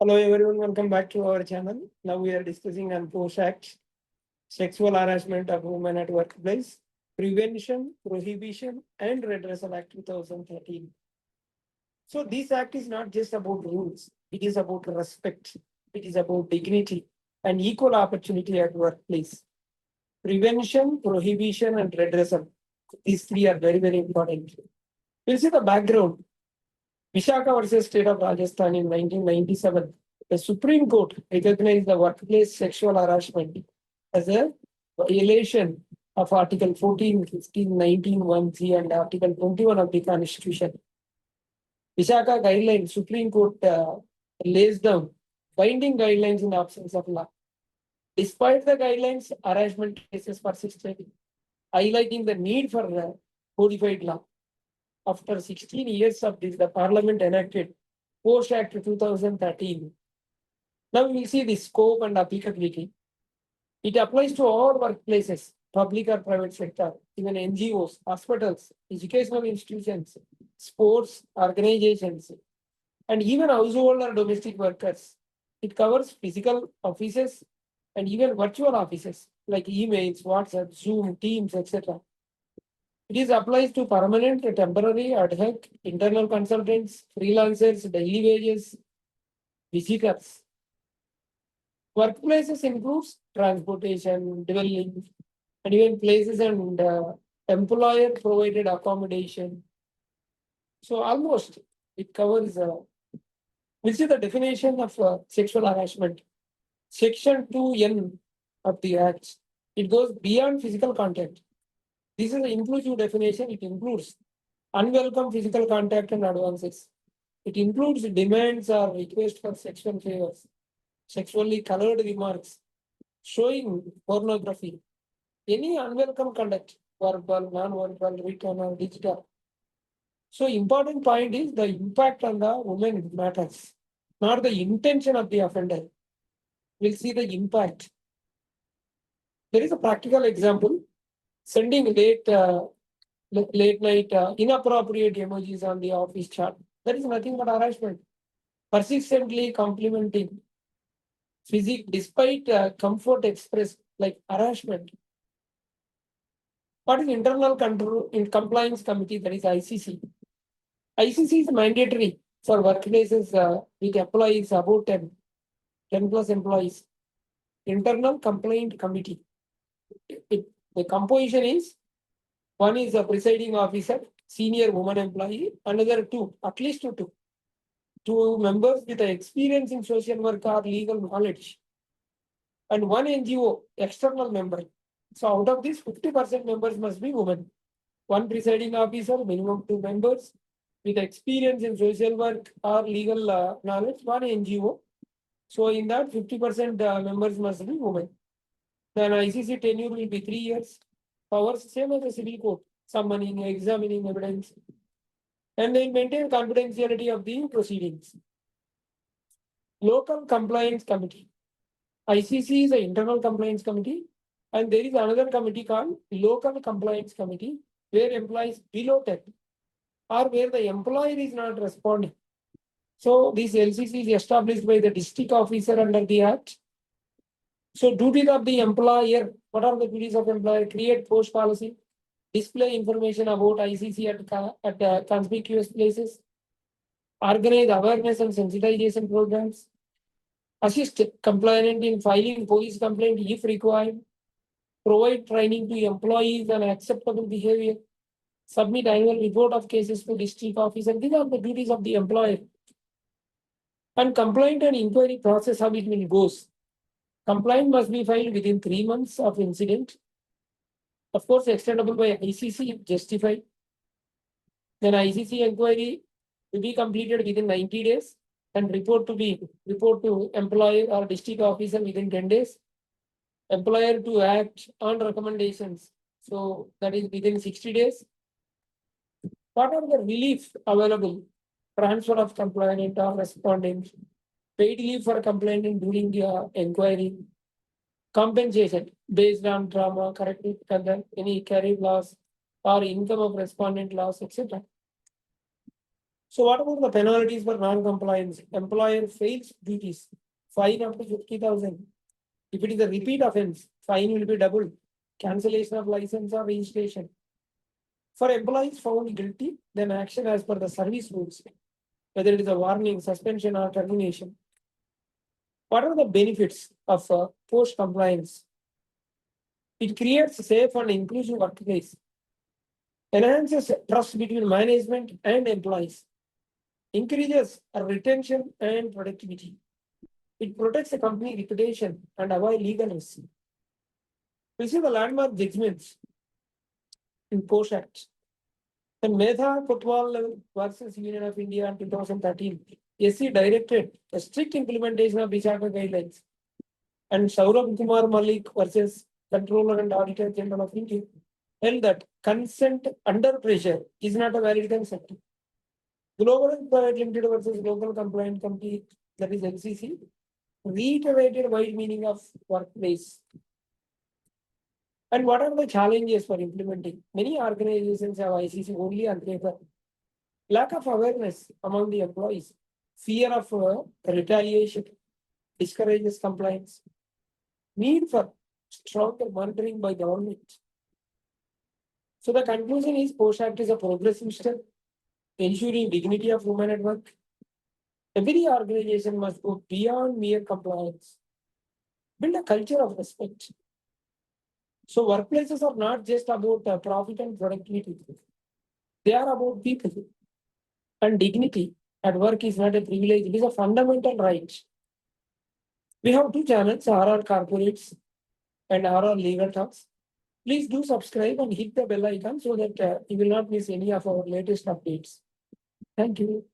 Hello everyone, welcome back to our channel. Now we are discussing on POSH Act, Sexual Harassment of Women at Workplace, Prevention, Prohibition and Redressal Act 2013. So this act is not just about rules, it is about respect, it is about dignity and equal opportunity at workplace. Prevention, prohibition and redressal. These three are very, very important. We'll see the background. Vishaka versus State of Rajasthan in 1997, the Supreme Court recognized the workplace sexual harassment as a violation of Article 14, 15, 19, 1C and Article 21 of the Constitution. Vishaka Guidelines Supreme Court lays down binding guidelines in the absence of law. Despite the guidelines, harassment cases persisted, highlighting the need for codified law. After 16 years of this, the Parliament enacted POSH Act 2013. Now we will see the scope and applicability. It applies to all workplaces, public or private sector, even NGOs, hospitals, educational institutions, sports organizations, and even household or domestic workers. It covers physical offices and even virtual offices like emails, WhatsApp, Zoom, Teams, etc. It applies to permanent, temporary, ad hoc, internal consultants, freelancers, daily wages, visitors. Workplaces includes transportation, dwelling, and even places and employer provided accommodation. So almost it covers. We'll see the definition of sexual harassment. Section 2N of the Act. It goes beyond physical contact. This is an inclusive definition. It includes unwelcome physical contact and advances. It includes demands or requests for sexual favors, sexually colored remarks, showing pornography, any unwelcome conduct, verbal, non-verbal, written or digital. So important point is the impact on the woman matters, not the intention of the offender. We'll see the impact. There is a practical example. Sending late night inappropriate emojis on the office chat. That is nothing but harassment. Persistently complimenting physique despite comfort expressed like harassment. What is internal control in compliance committee? That is ICC. ICC is mandatory for workplaces with employees about 10 plus employees. Internal complaint committee. The composition is one is a presiding officer, senior woman employee, another two, at least two members with experience in social work or legal knowledge, and one NGO external member. So out of this, 50% members must be women. One presiding officer, minimum 2 members with experience in social work or legal knowledge, one NGO. So in that, 50% members must be women. Then ICC tenure will be 3 years. Powers same as the civil court, summoning, examining evidence, and they maintain confidentiality of the proceedings. Local compliance committee. ICC is an internal compliance committee, and there is another committee called local compliance committee, where employees below 10 or where the employer is not responding. So this LCC is established by the district officer under the Act. So duties of the employer, what are the duties of employer? Create post policy, display information about ICC at conspicuous places, organize awareness and sensitization programs, assist complainant in filing police complaint if required, provide training to employees on acceptable behavior, submit annual report of cases to district officer. These are the duties of the employer. And complaint and inquiry process, how it will goes. Complaint must be filed within 3 months of incident. Of course, extendable by ICC if justified. Then ICC inquiry to be completed within 90 days and report to employer or district officer within 10 days. Employer to act on recommendations. So that is within 60 days. What are the relief available? Transfer of complainant or respondent, paid leave for complainant during the inquiry, compensation based on trauma, corrective conduct, any career loss or income of respondent loss, etc. So what about the penalties for non-compliance? Employer fails duties, fine up to 50,000. If it is a repeat offense, fine will be doubled. Cancellation of license or registration. For employees found guilty, then action as per the service rules, whether it is a warning, suspension, or termination. What are the benefits of POSH compliance? It creates a safe and inclusive workplace, enhances trust between management and employees, increases retention and productivity. It protects the company reputation and avoid legal risks. We see the landmark judgments in POSH Act. When Medha Kotwal versus Union of India in 2013, SC directed a strict implementation of Vishaka Guidelines, and Saurabh Kumar Malik versus Controller and Auditor General of India held that consent under pressure is not a valid consent. Global Private Limited versus Local Compliant Company, that is LCC, reiterated wide meaning of workplace. And what are the challenges for implementing? Many organizations have ICC only on paper. Lack of awareness among the employees, fear of retaliation, discourages compliance, need for stronger monitoring by government. So the conclusion is POSH Act is a progressive step, ensuring dignity of women at work. Every organization must go beyond mere compliance, build a culture of respect. So workplaces are not just about profit and productivity. They are about people. And dignity at work is not a privilege, it is a fundamental right. We have two channels, RR Corporates and RR Legal Talks. Please do subscribe and hit the bell icon so that you will not miss any of our latest updates. Thank you.